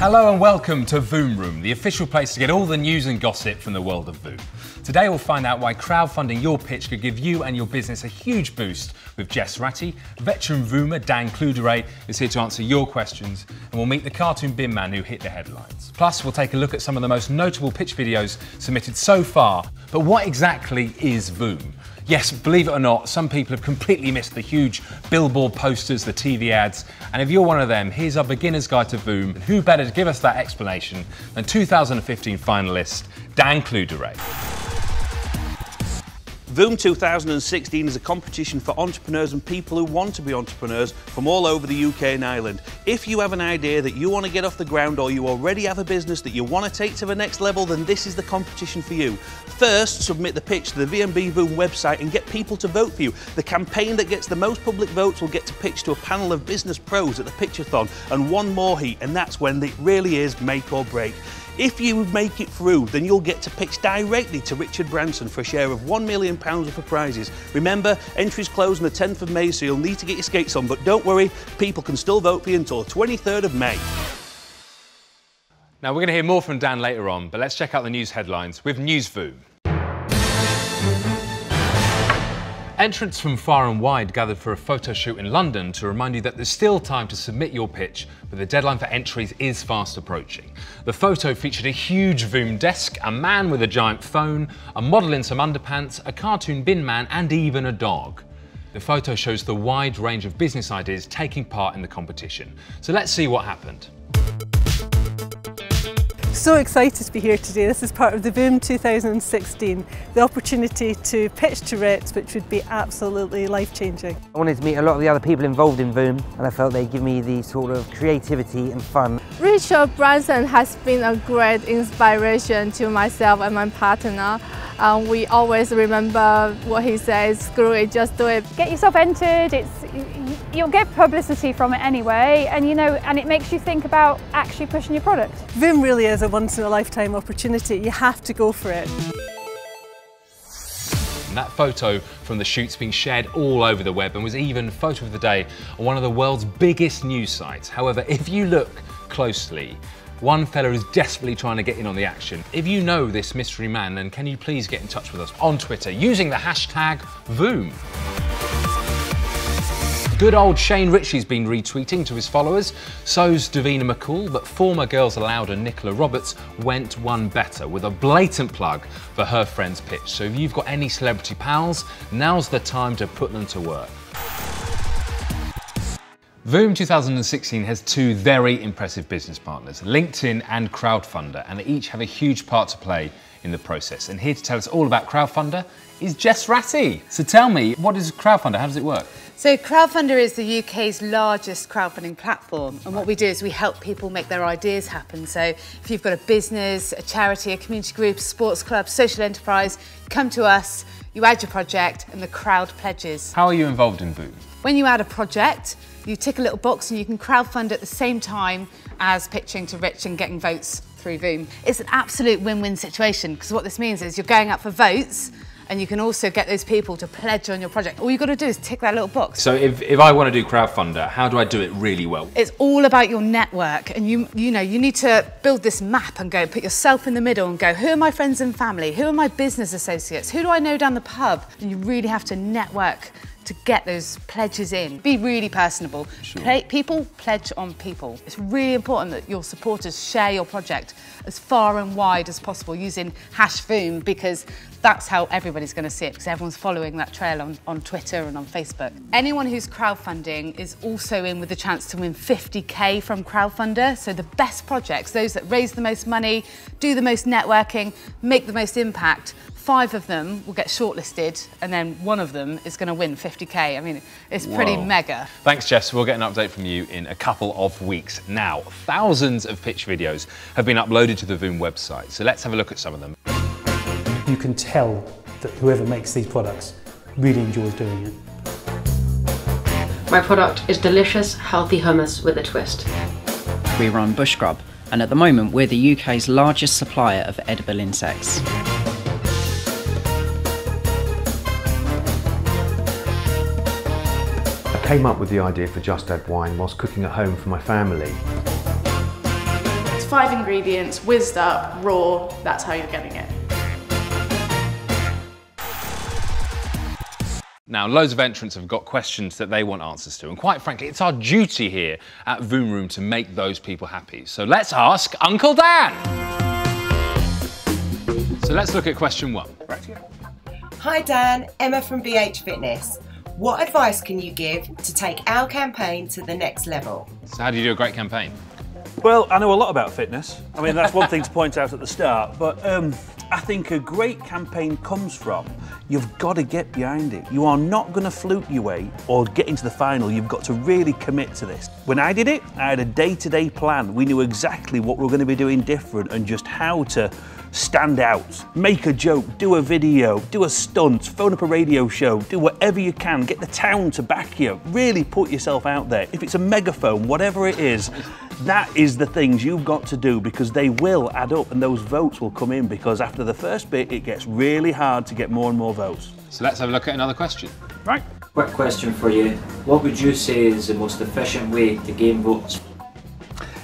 Hello and welcome to VOOM Room, the official place to get all the news and gossip from the world of VOOM. Today we'll find out why crowdfunding your pitch could give you and your business a huge boost with Jess Ratty. Veteran VOOmer Dan Cluderay is here to answer your questions, and we'll meet the cartoon bin man who hit the headlines. Plus we'll take a look at some of the most notable pitch videos submitted so far. But what exactly is VOOM? Yes, believe it or not, some people have completely missed the huge billboard posters, the TV ads, and if you're one of them, here's our beginner's guide to VOOM. And who better to give us that explanation than 2015 finalist Dan Cluderay. VOOM 2016 is a competition for entrepreneurs and people who want to be entrepreneurs from all over the UK and Ireland. If you have an idea that you want to get off the ground, or you already have a business that you want to take to the next level, then this is the competition for you. First, submit the pitch to the VMB VOOM website and get people to vote for you. The campaign that gets the most public votes will get to pitch to a panel of business pros at the pitchathon, and one more heat, and that's when it really is make or break. If you make it through, then you'll get to pitch directly to Richard Branson for a share of £1 million worth of prizes. Remember, entries close on the 10th of May, so you'll need to get your skates on, but don't worry, people can still vote for you until the 23rd of May. Now we're going to hear more from Dan later on, but let's check out the news headlines with News VOOM. Entrants from far and wide gathered for a photo shoot in London to remind you that there's still time to submit your pitch, but the deadline for entries is fast approaching. The photo featured a huge VOOM desk, a man with a giant phone, a model in some underpants, a cartoon bin man, and even a dog. The photo shows the wide range of business ideas taking part in the competition. So let's see what happened. So excited to be here today. This is part of the VOOM 2016, the opportunity to pitch to reps, which would be absolutely life-changing. I wanted to meet a lot of the other people involved in VOOM, and I felt they'd give me the sort of creativity and fun. Richard Branson has been a great inspiration to myself and my partner. We always remember what he says, screw it, just do it. Get yourself entered, you'll get publicity from it anyway, and and it makes you think about actually pushing your product. VOOM really is a once-in-a-lifetime opportunity. You have to go for it. And that photo from the shoot's been shared all over the web and was even photo of the day on one of the world's biggest news sites. However, if you look closely, one fella is desperately trying to get in on the action. If you know this mystery man, then can you please get in touch with us on Twitter using the hashtag VOOM. Good old Shane Ritchie's been retweeting to his followers, so's Davina McCall, but former Girls Aloud and Nicola Roberts went one better with a blatant plug for her friend's pitch. So if you've got any celebrity pals, now's the time to put them to work. VOOM 2016 has two very impressive business partners, LinkedIn and Crowdfunder, and they each have a huge part to play in the process. And here to tell us all about Crowdfunder is Jess Ratty. So tell me, what is Crowdfunder? How does it work? So Crowdfunder is the UK's largest crowdfunding platform, and what we do is we help people make their ideas happen. So if you've got a business, a charity, a community group, a sports club, social enterprise, come to us, you add your project and the crowd pledges. How are you involved in VOOM? When you add a project, you tick a little box and you can crowdfund at the same time as pitching to Rich and getting votes through VOOM. It's an absolute win-win situation, because what this means is you're going up for votes, and you can also get those people to pledge on your project. All you've got to do is tick that little box. So if I want to do Crowdfunder, how do I do it really well? It's all about your network, and you need to build this map and go put yourself in the middle and go, who are my friends and family? Who are my business associates? Who do I know down the pub? And you really have to network to get those pledges in. Be really personable. Sure. People pledge on people. It's really important that your supporters share your project as far and wide as possible using #VOOM, because that's how everybody's going to see it, because everyone's following that trail on Twitter and on Facebook. Anyone who's crowdfunding is also in with the chance to win 50k from Crowdfunder. So the best projects, those that raise the most money, do the most networking, make the most impact, 5 of them will get shortlisted, and then 1 of them is going to win 50k. I mean, it's pretty mega. Thanks, Jess. We'll get an update from you in a couple of weeks. Now, thousands of pitch videos have been uploaded to the VOOM website, so let's have a look at some of them. You can tell that whoever makes these products really enjoys doing it. My product is delicious, healthy hummus with a twist. We run Bush Grub, and at the moment we're the UK's largest supplier of edible insects. I came up with the idea for Just Add Wine whilst cooking at home for my family. 5 ingredients, whizzed up, raw, that's how you're getting it. Now, loads of entrants have got questions that they want answers to, and quite frankly, it's our duty here at VOOM Room to make those people happy. So let's ask Uncle Dan. So let's look at question 1. Hi Dan, Emma from BH Fitness. What advice can you give to take our campaign to the next level? So how do you do a great campaign? Well, I know a lot about fitness. I mean, that's one thing to point out at the start, but I think a great campaign comes from, you've got to get behind it. You are not going to fluke your way or get into the final. You've got to really commit to this. When I did it, I had a day-to-day plan. We knew exactly what we were going to be doing different and just how to stand out, make a joke, do a video, do a stunt, phone up a radio show, do whatever you can, get the town to back you, really put yourself out there. If it's a megaphone, whatever it is, that is the things you've got to do, because they will add up and those votes will come in, because after the first bit, it gets really hard to get more and more votes. So let's have a look at another question. Right. Quick question for you. What would you say is the most efficient way to gain votes?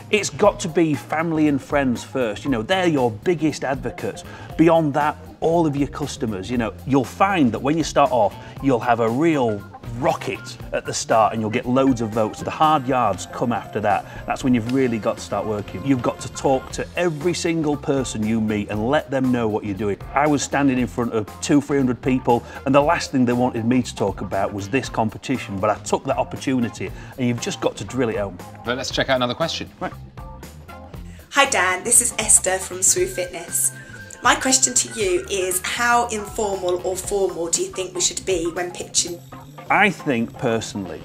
It's got to be family and friends first. You know, they're your biggest advocates. Beyond that, all of your customers. You know, you'll find that when you start off, you'll have a real rocket at the start and you'll get loads of votes. The hard yards come after that. That's when you've really got to start working. You've got to talk to every single person you meet and let them know what you're doing. I was standing in front of 200-300 people and the last thing they wanted me to talk about was this competition, but I took that opportunity, and you've just got to drill it home. But let's check out another question. Right. Hi Dan, this is Esther from Swoo Fitness. My question to you is, how informal or formal do you think we should be when pitching? I think personally,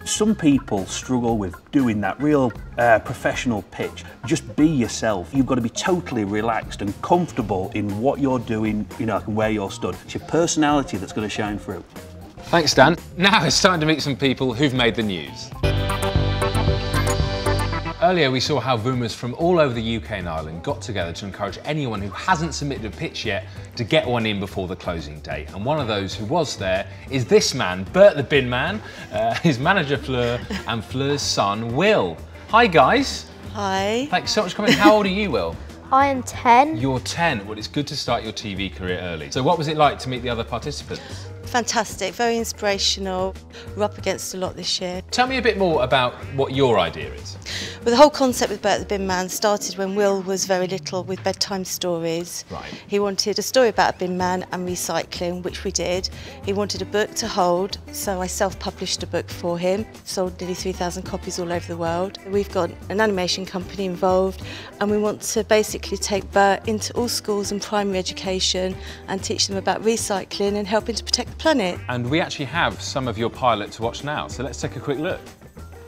some people struggle with doing that real professional pitch. Just be yourself. You've got to be totally relaxed and comfortable in what you're doing, you know, and where you're stood. It's your personality that's going to shine through. Thanks, Dan. Now it's time to meet some people who've made the news. Earlier we saw how VOOMers from all over the UK and Ireland got together to encourage anyone who hasn't submitted a pitch yet to get one in before the closing date. And one of those who was there is this man, Bert the Bin Man, his manager Fleur, and Fleur's son Will. Hi guys. Hi. Thanks so much for coming. How old are you, Will? I am 10. You're 10. Well, it's good to start your TV career early. So what was it like to meet the other participants? Fantastic, very inspirational. We're up against a lot this year. Tell me a bit more about what your idea is. Well, the whole concept with Bert the Bin Man started when Will was very little, with bedtime stories. Right. He wanted a story about a bin man and recycling, which we did. He wanted a book to hold, so I self-published a book for him. Sold nearly 3,000 copies all over the world. We've got an animation company involved, and we want to basically take Bert into all schools and primary education and teach them about recycling and helping to protect the planet. And we actually have some of your pilot to watch now, so let's take a quick look.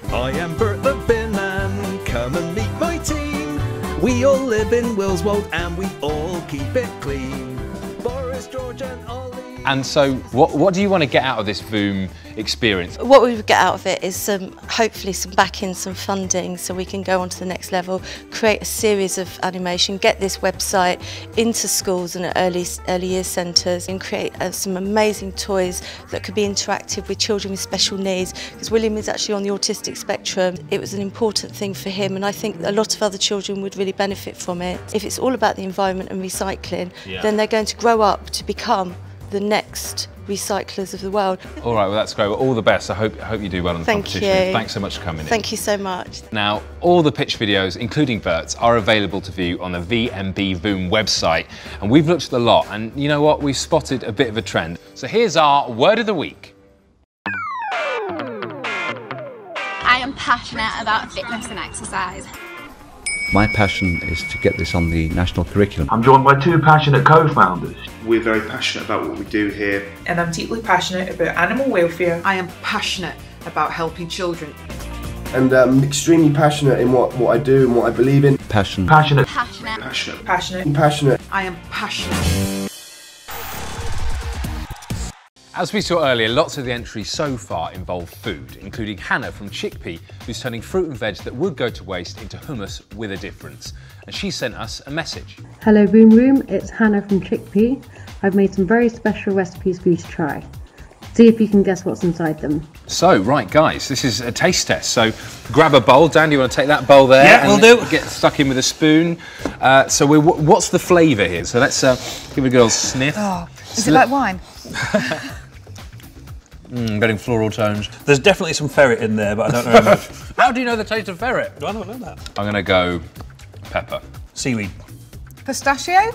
I am Bert the Bin Man, come and meet my team. We all live in Willswold and we all keep it clean. Boris, George and Ollie. And so, what do you want to get out of this VOOM experience? What we would get out of it is hopefully some backing, some funding, so we can go on to the next level, create a series of animation, get this website into schools and early years centres, and create some amazing toys that could be interactive with children with special needs, because William is actually on the autistic spectrum. It was an important thing for him, and I think a lot of other children would really benefit from it. If it's all about the environment and recycling, then they're going to grow up to become the next recyclers of the world. All right, well that's great. Well, all the best. I hope you do well in the competition. Thank you. Thanks so much for coming in. Thank you so much. Now, all the pitch videos, including Bert's, are available to view on the VMB VOOM website. And we've looked at a lot, and you know what? We've spotted a bit of a trend. So here's our word of the week. I am passionate about fitness and exercise. My passion is to get this on the national curriculum. I'm joined by 2 passionate co-founders. We're very passionate about what we do here. And I'm deeply passionate about animal welfare. I am passionate about helping children. And I'm extremely passionate in what I do and what I believe in. Passion. Passionate. Passionate. Passionate. Passionate. I'm passionate. I am passionate. As we saw earlier, lots of the entries so far involve food, including Hannah from Chickpea, who's turning fruit and veg that would go to waste into hummus with a difference. And she sent us a message. Hello VOOM Room, it's Hannah from Chickpea. I've made some very special recipes for you to try. See if you can guess what's inside them. So, right, guys, this is a taste test. So, grab a bowl. Dan, do you want to take that bowl there? Yeah, we'll do. Get stuck in with a spoon. What's the flavour here? So let's give it a good old sniff. Oh, is it like wine? Getting floral tones. There's definitely some ferret in there, but I don't know how much. How do you know the taste of ferret? I don't know that. I'm going to go pepper. Seaweed. Pistachio?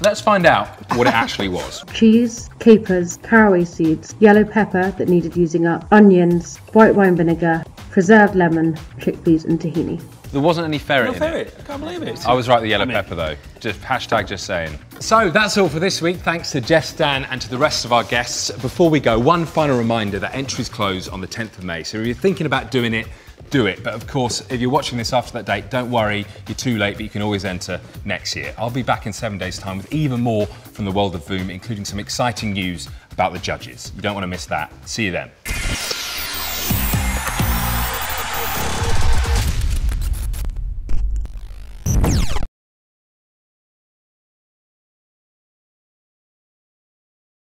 Let's find out what it actually was. Cheese, capers, caraway seeds, yellow pepper that needed using up, onions, white wine vinegar, preserved lemon, chickpeas and tahini. There wasn't any ferret No in ferret. it. I can't believe it. I was right, the yellow pepper though. Just hashtag just saying. So that's all for this week. Thanks to Jess, Dan and to the rest of our guests. Before we go, one final reminder that entries close on the 10th of May. So if you're thinking about doing it, do it. But of course, if you're watching this after that date, don't worry, you're too late, but you can always enter next year. I'll be back in 7 days' time with even more from the world of VOOM, including some exciting news about the judges. You don't want to miss that. See you then.